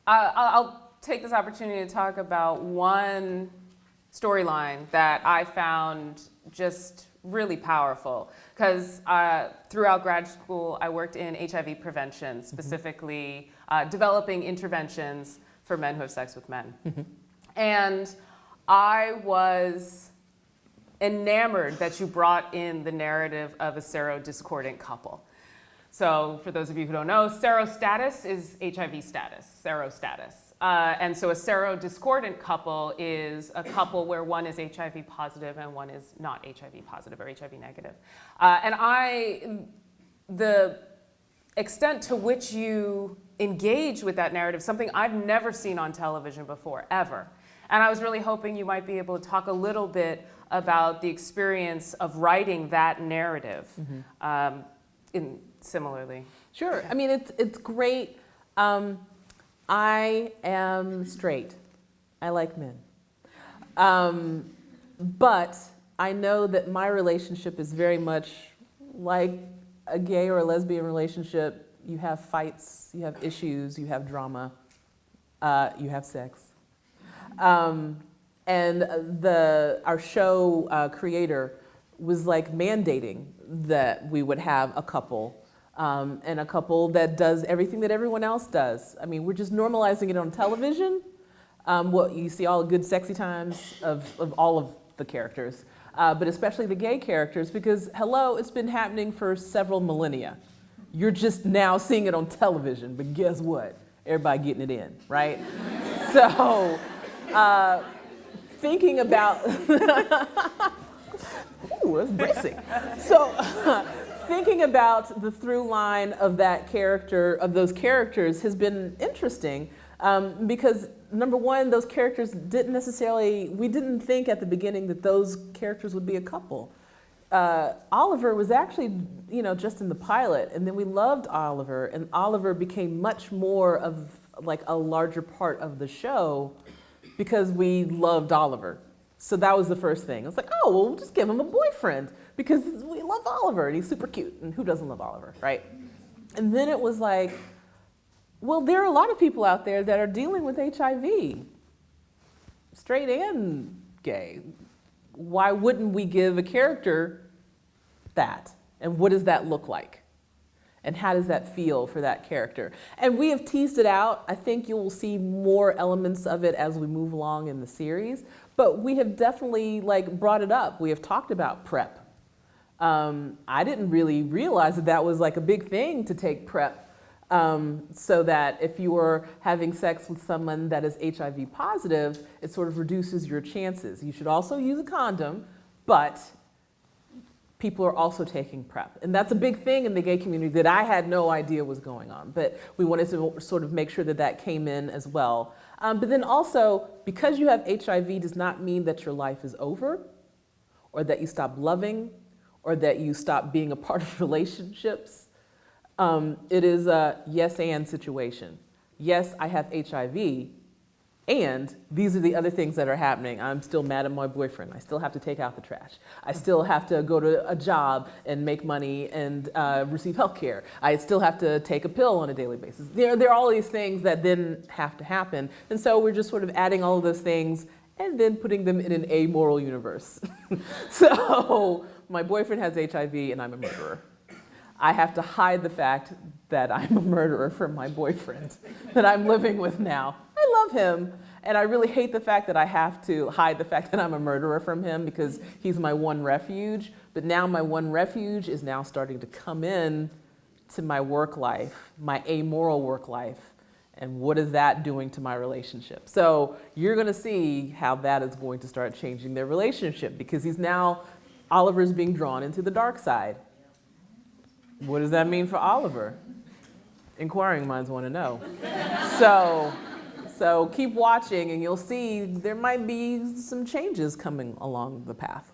I'll take this opportunity to talk about one storyline that I found just really powerful. Because throughout grad school, I worked in HIV prevention, specifically developing interventions for men who have sex with men. And I was enamored that you brought in the narrative of a serodiscordant couple. So for those of you who don't know, serostatus is HIV status, serostatus. And so a serodiscordant couple is a couple where one is HIV positive and one is not HIV positive or HIV negative. The extent to which you engage with that narrative, something I've never seen on television before, ever. And I was really hoping you might be able to talk a little bit about the experience of writing that narrative similarly. Sure. I mean, it's great. I am straight. I like men. But I know that my relationship is very much like a gay or a lesbian relationship. You have fights, you have issues, you have drama, you have sex. And our show creator was like mandating that we would have a couple, and a couple that does everything that everyone else does. I mean, we're just normalizing it on television. You see all the good sexy times of all of the characters, but especially the gay characters, because hello, it's been happening for several millennia. You're just now seeing it on television, but guess what? Everybody getting it in, right? So, thinking about, ooh, that's bracing. So, thinking about the through line of that character, of those characters, has been interesting because number one, those characters we didn't think at the beginning that those characters would be a couple. Oliver was actually, just in the pilot, and then we loved Oliver, and Oliver became much more of like a larger part of the show because we loved Oliver. So that was the first thing. It was like, oh, well, we'll just give him a boyfriend because we love Oliver and he's super cute, and who doesn't love Oliver, right? And then it was like, well, there are a lot of people out there that are dealing with HIV, straight and gay. Why wouldn't we give a character that? And what does that look like? And how does that feel for that character? And we have teased it out. I think you will see more elements of it as we move along in the series. But we have definitely brought it up. We have talked about PrEP. I didn't really realize that was like a big thing to take PrEP. So that if you were having sex with someone that is HIV positive, it sort of reduces your chances. You should also use a condom, but people are also taking PrEP. And that's a big thing in the gay community that I had no idea was going on. But we wanted to sort of make sure that that came in as well. But then also, because you have HIV does not mean that your life is over, or that you stop loving, or that you stop being a part of relationships. It is a yes and situation. Yes, I have HIV, and these are the other things that are happening. I'm still mad at my boyfriend. I still have to take out the trash. I still have to go to a job and make money and receive health care. I still have to take a pill on a daily basis. There are all these things that then have to happen. And so we're just sort of adding all of those things and then putting them in an amoral universe. So my boyfriend has HIV and I'm a murderer. I have to hide the fact that I'm a murderer from my boyfriend that I'm living with now. I love him, and I really hate the fact that I have to hide the fact that I'm a murderer from him because he's my one refuge. But now my one refuge is now starting to come in to my work life, my amoral work life, and what is that doing to my relationship? So you're gonna see how that is going to start changing their relationship because Oliver's being drawn into the dark side. What does that mean for Oliver? Inquiring minds want to know. So keep watching and you'll see there might be some changes coming along the path.